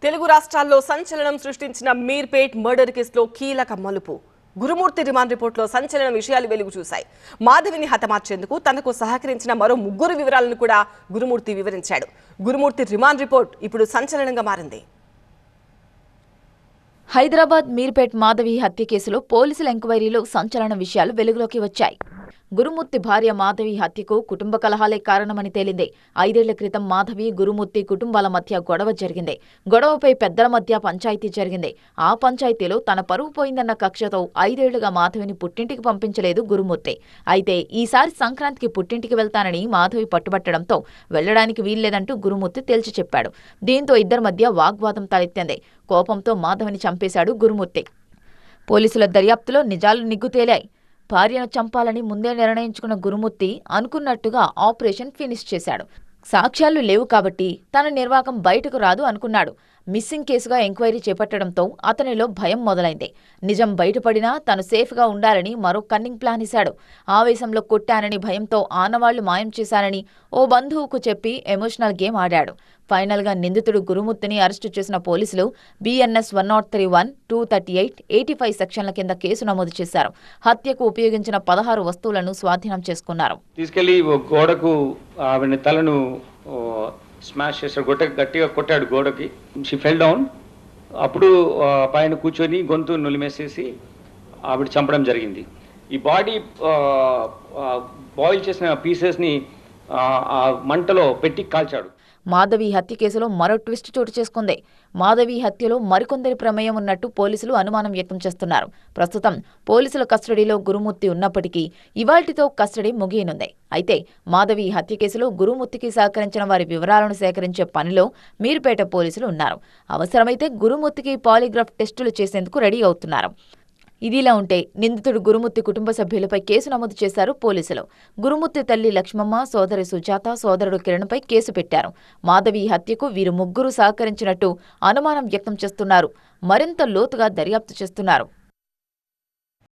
తెలుగు రాష్ట్రాల్లో సంచలనం సృష్టించిన మీర్పేట్ మర్డర్ కేసులో కీలక మలుపు. గురుమూర్తి రిమాండ్ రిపోర్టులో సంచలన విషయాలు వెలుగు చూశాయి. మాధవిని హతమార్చేందుకు తనకు సహకరించిన మరో ముగ్గురు వివరాలను కూడా గురుమూర్తి వివరించాడు. గురుమూర్తి రిమాండ్ రిపోర్ట్ ఇప్పుడు సంచలనంగా మారింది. హైదరాబాద్ మీర్పేట్ మాధవి హత్య కేసులో పోలీసుల ఎంక్వైరీలో సంచలన విషయాలు వెలుగులోకి వచ్చాయి. గురుమూర్తి భార్య మాధవి హత్యకు కుటుంబ కలహాలే కారణమని తేలింది. 5 ఏళ్ల క్రితం మాధవి, గురుమూర్తి కుటుంబాల మధ్య గొడవ జరిగింది. గొడవపై పెద్దల మధ్య పంచాయతీ జరిగింది. ఆ పంచాయతీలో తన పరువు పోయిందన్న కక్షతో 5 ఏళ్లుగా మాధవిని పుట్టింటికి పంపించలేదు గురుమూర్తి. అయితే ఈసారి సంక్రాంతికి పుట్టింటికి వెళ్తానని మాధవి పట్టుబట్టడంతో వెళ్లడానికి వీల్లేదంటూ గురుమూర్తి తేల్చి చెప్పాడు. దీంతో ఇద్దరి మధ్య వాగ్వాదం తలెత్తింది. కోపంతో మాధవిని చంపేశాడు గురుమూర్తి. పోలీసుల దర్యాప్తులో నిజాలు నిగ్గు తేలాయి. భార్యను చంపాలని ముందే నిర్ణయించుకున్న గురుమూర్తి అనుకున్నట్టుగా ఆపరేషన్ ఫినిష్ చేశాడు. సాక్ష్యాలు లేవు కాబట్టి తన నిర్వాకం బయటకు రాదు అనుకున్నాడు. మిస్సింగ్ కేసుగా ఎంక్వైరీ చేపట్టడంతో అతనిలో భయం మొదలైంది. నిజం బయటపడినా తను సేఫ్గా ఉండాలని మరో కన్నింగ్ ప్లాన్ ఇశాడు. ఆవేశంలో కొట్టానని భయంతో ఆనవాళ్లు మాయం చేశానని ఓ బంధువుకు చెప్పి ఎమోషనల్ గేమ్ ఆడాడు. ఫైనల్గా నిందితుడు గురుమూర్తిని అరెస్టు చేసిన పోలీసులు BNS 103(1), 238, 85 సెక్షన్ల కింద కేసు నమోదు చేశారు. హత్యకు ఉపయోగించిన 16 వస్తువులను స్వాధీనం చేసుకున్నారు. తీసుకెళ్లి గోడకు ఆవిడ తలను స్మాష్ చేశాడు, గట్టిగా కొట్టాడు గోడకి. She fell down. అప్పుడు పైన కూర్చొని గొంతు నులిమేసేసి ఆవిడ చంపడం జరిగింది. ఈ బాడీ బాయిల్ చేసిన పీసెస్ని మంటలో పెట్టి కాల్చాడు. మాధవి హత్య కేసులో మరో ట్విస్ట్ చోటు చేసుకుంది. మాధవి హత్యలో మరికొందరి ప్రమేయం ఉన్నట్టు పోలీసులు అనుమానం వ్యక్తం చేస్తున్నారు. ప్రస్తుతం పోలీసుల కస్టడీలో గురుమూర్తి ఉన్నప్పటికీ ఇవాల్టితో కస్టడీ ముగియనుంది. అయితే మాధవి హత్య కేసులో గురుమూర్తికి సహకరించిన వారి వివరాలను సేకరించే పనిలో మీర్పేట పోలీసులు ఉన్నారు. అవసరమైతే గురుమూర్తికి పాలిగ్రాఫ్ టెస్టులు చేసేందుకు రెడీ అవుతున్నారు. ఇదిలా ఉంటే నిందితుడు గురుమూర్తి కుటుంబ సభ్యులపై కేసు నమోదు చేశారు పోలీసులు. గురుమూర్తి తల్లి లక్ష్మమ్మ, సోదరి సుజాత, సోదరుడు కిరణ్పై కేసు పెట్టారు. మాధవి హత్యకు వీరు ముగ్గురు సహకరించినట్టు అనుమానం వ్యక్తం చేస్తున్నారు. మరింత లోతుగా దర్యాప్తు చేస్తున్నారు.